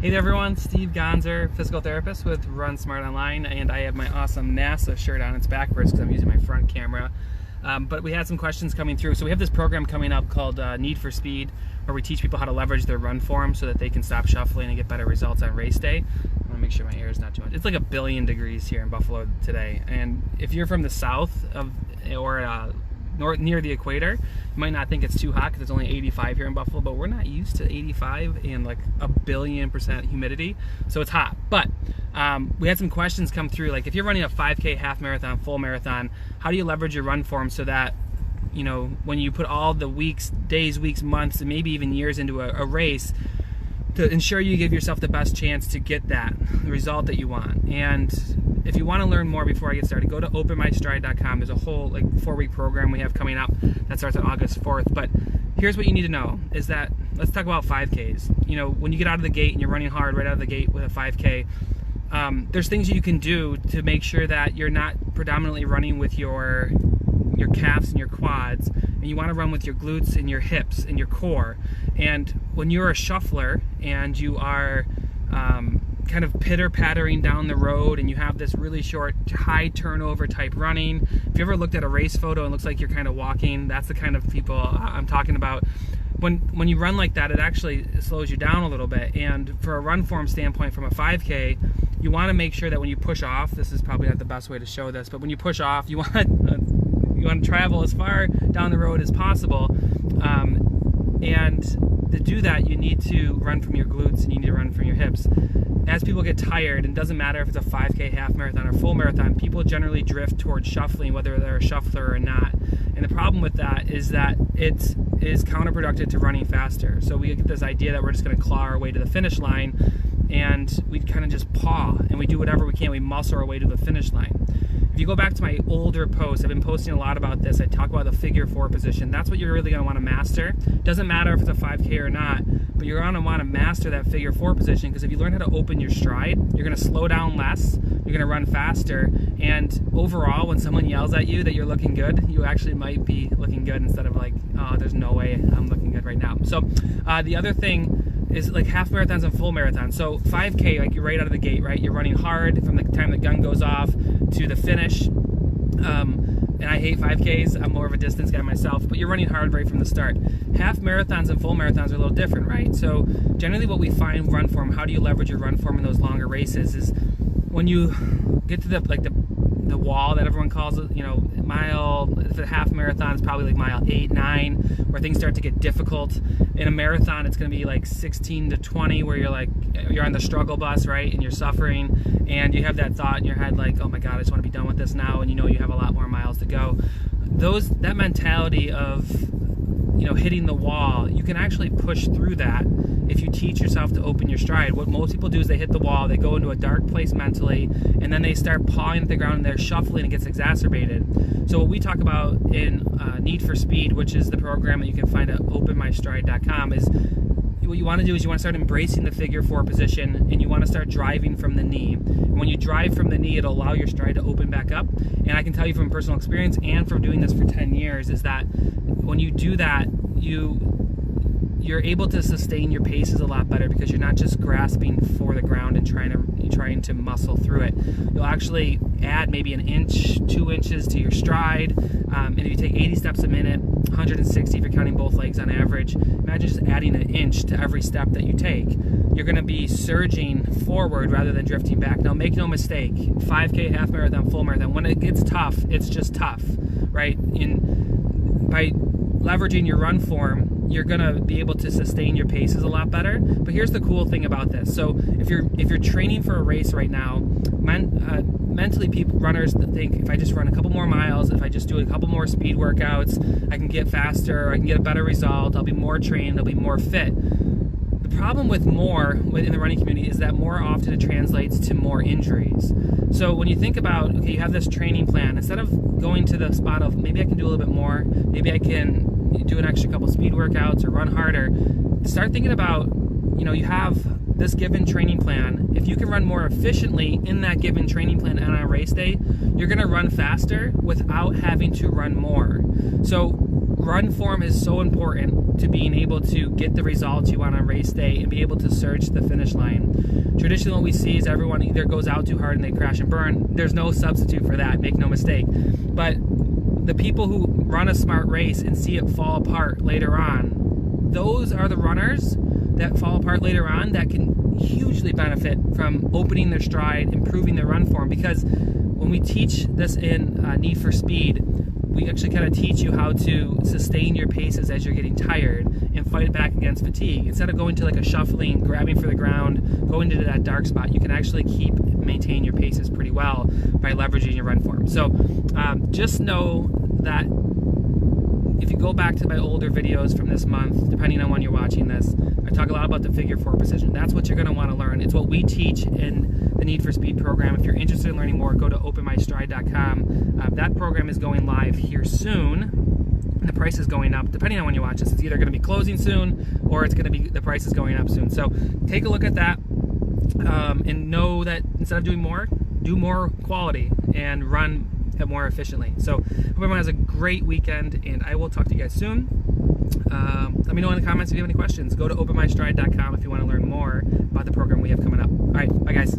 Hey there everyone, Steve Gonzer, physical therapist with Run Smart Online, and I have my awesome NASA shirt on. It's backwards because I'm using my front camera. But we had some questions coming through. So we have this program coming up called Need for Speed, where we teach people how to leverage their run form so that they can stop shuffling and get better results on race day. I want to make sure my hair is not too much. It's like 1 billion degrees here in Buffalo today. And if you're from the south or near the equator, you might not think it's too hot because it's only 85 here in Buffalo, but we're not used to 85 and like 1 billion% humidity, so it's hot. But we had some questions come through, like if you're running a 5K, half marathon, full marathon, how do you leverage your run form so that, you know, when you put all the days, weeks, months, and maybe even years into a race, to ensure you give yourself the best chance to get the result that you want. And if you want to learn more before I get started, go to openmystride.com. There's a whole 4-week program we have coming up that starts on August 4th. But here's what you need to know is that, let's talk about 5Ks. You know, when you get out of the gate and you're running hard right out of the gate with a 5K, there's things you can do to make sure that you're not predominantly running with your calves and your quads, and you want to run with your glutes and your hips and your core. And when you're a shuffler and you are kind of pitter-pattering down the road and you have this really short, high turnover type running, if you ever looked at a race photo and it looks like you're kind of walking, that's the kind of people I'm talking about. When you run like that, it actually slows you down a little bit. And for a run form standpoint from a 5K, you want to make sure that when you push off, this is probably not the best way to show this, but when you push off, you want to travel as far down the road as possible. And to do that, you need to run from your glutes and you need to run from your hips. As people get tired, and it doesn't matter if it's a 5K, half marathon, or full marathon, people generally drift towards shuffling, whether they're a shuffler or not. And the problem with that is that it is counterproductive to running faster. So we get this idea that we're just going to claw our way to the finish line, and we kind of just paw, and we do whatever we can. We muscle our way to the finish line. If you go back to my older posts, I've been posting a lot about this. I talk about the figure 4 position. That's what you're really going to want to master. Doesn't matter if it's a 5K or not, but you're going to want to master that figure 4 position, because if you learn how to open your stride, you're going to slow down less, you're going to run faster, and overall, when someone yells at you that you're looking good, you actually might be looking good instead of like, oh, there's no way I'm looking good right now. So the other thing is like half marathons and full marathons. So 5K, like you're right out of the gate, right? You're running hard from the time the gun goes off to the finish. And I hate 5Ks. I'm more of a distance guy myself, but you're running hard right from the start. Half marathons and full marathons are a little different, right? So generally what we find run form, how do you leverage your run form in those longer races, is when you get to the wall that everyone calls it, you know, mile, for the half marathon, it's probably like mile 8, 9, where things start to get difficult. In a marathon, it's going to be like 16 to 20, where you're on the struggle bus, right, and you're suffering, and you have that thought in your head like, oh my God, I just want to be done with this now, and you know you have a lot more miles to go. That mentality of, you know, hitting the wall, you can actually push through that if you teach yourself to open your stride. What most people do is they hit the wall, they go into a dark place mentally, and then they start pawing at the ground and they're shuffling and it gets exacerbated. So what we talk about in Need for Speed, which is the program that you can find at openmystride.com, is what you want to do is you want to start embracing the figure 4 position, and you want to start driving from the knee. And when you drive from the knee, it'll allow your stride to open back up. And I can tell you from personal experience and from doing this for 10 years is that when you do that, you're able to sustain your paces a lot better, because you're not just grasping for the ground and trying to muscle through it. You'll actually add maybe 1 inch, 2 inches to your stride, and if you take 80 steps a minute, 160 if you're counting both legs on average, imagine just adding 1 inch to every step that you take. You're going to be surging forward rather than drifting back. Now make no mistake, 5K, half marathon, full marathon, when it gets tough, it's just tough, right? By leveraging your run form, you're gonna be able to sustain your paces a lot better. But here's the cool thing about this. So if you're training for a race right now, mentally runners think, if I just run a couple more miles, if I just do a couple more speed workouts, I can get faster, I can get a better result, I'll be more trained, I'll be more fit. The problem with more in the running community is that more often it translates to more injuries. So when you think about, okay, you have this training plan, instead of going to the spot of maybe I can do a little bit more, maybe I can do an extra couple speed workouts or run harder, start thinking about, you know, you have this given training plan. If you can run more efficiently in that given training plan and on a race day, you're going to run faster without having to run more. So run form is so important to being able to get the results you want on race day and be able to surge the finish line. Traditionally, what we see is everyone either goes out too hard and they crash and burn. There's no substitute for that, make no mistake. But the people who run a smart race and see it fall apart later on, those are the runners that fall apart later on that can hugely benefit from opening their stride, improving their run form. Because when we teach this in Need for Speed, we actually kind of teach you how to sustain your paces as you're getting tired and fight back against fatigue. Instead of going to like a shuffling, grabbing for the ground, going into that dark spot, you can actually maintain your paces pretty well by leveraging your run form. So just know that if you go back to my older videos from this month, depending on when you're watching this, I talk a lot about the Figure 4 precision. That's what you're going to want to learn. It's what we teach in the Need for Speed program. If you're interested in learning more, go to openmystride.com. That program is going live here soon, and the price is going up. Depending on when you watch this, it's either going to be closing soon or it's going to be, the price is going up soon. So take a look at that and know that instead of doing more, do more quality and run more efficiently. So hope everyone has a great weekend, and I will talk to you guys soon. Let me know in the comments if you have any questions. Go to openmystride.com if you want to learn more about the program we have coming up. All right, bye guys.